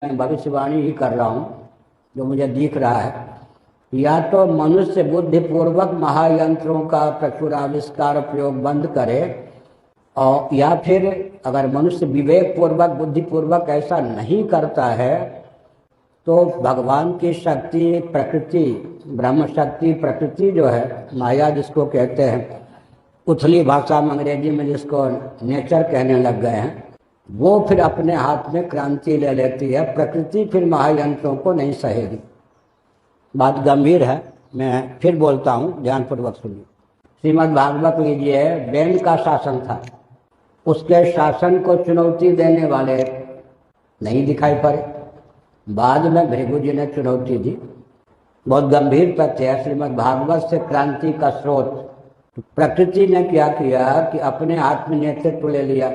मैं भविष्यवाणी ही कर रहा हूँ जो मुझे दिख रहा है। या तो मनुष्य बुद्धिपूर्वक महायंत्रों का प्रचुर आविष्कार प्रयोग बंद करे, और या फिर अगर मनुष्य विवेक पूर्वक बुद्धिपूर्वक ऐसा नहीं करता है तो भगवान की शक्ति प्रकृति, ब्रह्म शक्ति प्रकृति जो है, माया जिसको कहते हैं, उथली भाषा में अंग्रेजी में जिसको नेचर कहने लग गए हैं, वो फिर अपने हाथ में क्रांति ले लेती है। प्रकृति फिर महायंत्रों को नहीं सहेगी। बात गंभीर है, मैं फिर बोलता हूँ, ध्यानपूर्वक सुनिए। श्रीमद् भागवत लीजिए, वेद का शासन था, उसके शासन को चुनौती देने वाले नहीं दिखाई पड़े। बाद में भृगु जी ने चुनौती दी। बहुत गंभीर तथ्य है। श्रीमद् भागवत से क्रांति का स्रोत तो प्रकृति ने क्या किया कि अपने हाथ में नेतृत्व ले लिया।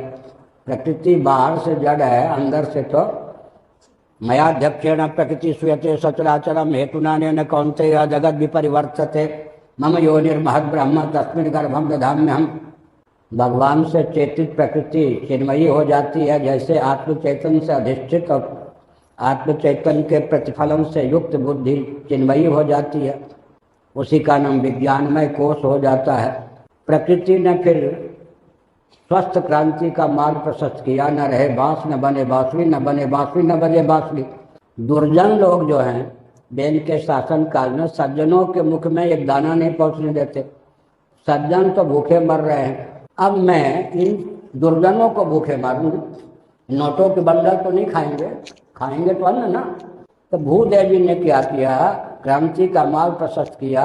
प्रकृति बाहर से जड़ है, अंदर से तो मयाध्यक्षेण प्रकृति श्रूयते सचराचरम हेतुनानेन कौन्तेय जगद विपरिवर्तते मम योनिर्महद् ब्रह्म तस्मिन् गर्भं दधाम्यहम्। भगवान से चेतित प्रकृति चिन्मयी हो जाती है, जैसे आत्म चैतन्य से अधिष्ठित और आत्म चैतन्य के प्रतिफलन से युक्त बुद्धि चिन्मयी हो जाती है। उसी का नाम विज्ञानमय कोश हो जाता है। प्रकृति ने फिर स्वस्थ क्रांति का मार्ग प्रशस्त किया। न रहे बांस न बने बांसुरी, न बने बांसुरी न बजे बांसुरी। दुर्जन लोग जो हैं वेद के शासन काल में सज्जनों के मुख में एक दाना नहीं पहुंचने देते। सज्जन तो भूखे मर रहे हैं, अब मैं इन दुर्जनों को भूखे मारूंगी। नोटों के बंडल तो नहीं खाएंगे, खाएंगे तो अन्न ना। तो भूदेवी ने क्या किया, क्रांति का मार्ग प्रशस्त किया,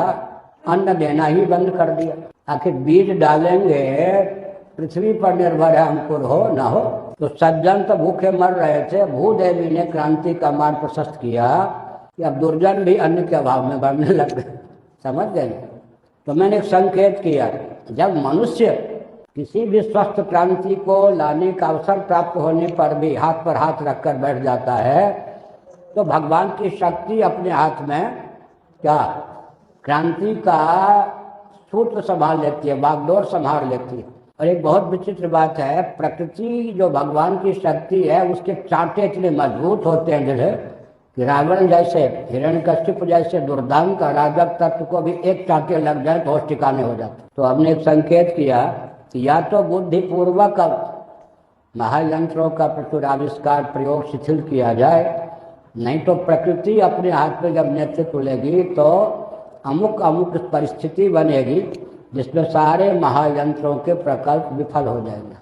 अन्न देना ही बंद कर दिया। आखिर बीज डालेंगे, पृथ्वी पर निर्भर है अंकुर हो ना हो। तो सज्जन तो भूखे मर रहे थे, भूदेवी ने क्रांति का मार्ग प्रशस्त किया कि अब दुर्जन भी अन्न के अभाव में बढ़ने लग गए। समझ गए? तो मैंने एक संकेत किया, जब मनुष्य किसी भी स्वस्थ क्रांति को लाने का अवसर प्राप्त होने पर भी हाथ पर हाथ रखकर बैठ जाता है, तो भगवान की शक्ति अपने हाथ में क्या क्रांति का सूत्र संभाल लेती है, बागडोर संभाल लेती है। और एक बहुत विचित्र बात है, प्रकृति जो भगवान की शक्ति है उसके चांटे इतने मजबूत होते हैं जैसे कि रावण जैसे, हिरण्यकश्यप जैसे दुर्दांत अराजक तत्व को भी एक चांटे लग जाए तो होश ठिकाने हो जाते। तो हमने एक संकेत किया कि या तो बुद्धिपूर्वक महायंत्रों का प्रचुर आविष्कार प्रयोग शिथिल किया जाए, नहीं तो प्रकृति अपने हाथ में जब नेतृत्व लेगी तो अमुक अमुक परिस्थिति बनेगी जिसमें सारे महायंत्रों के प्रकल्प विफल हो जाएंगे।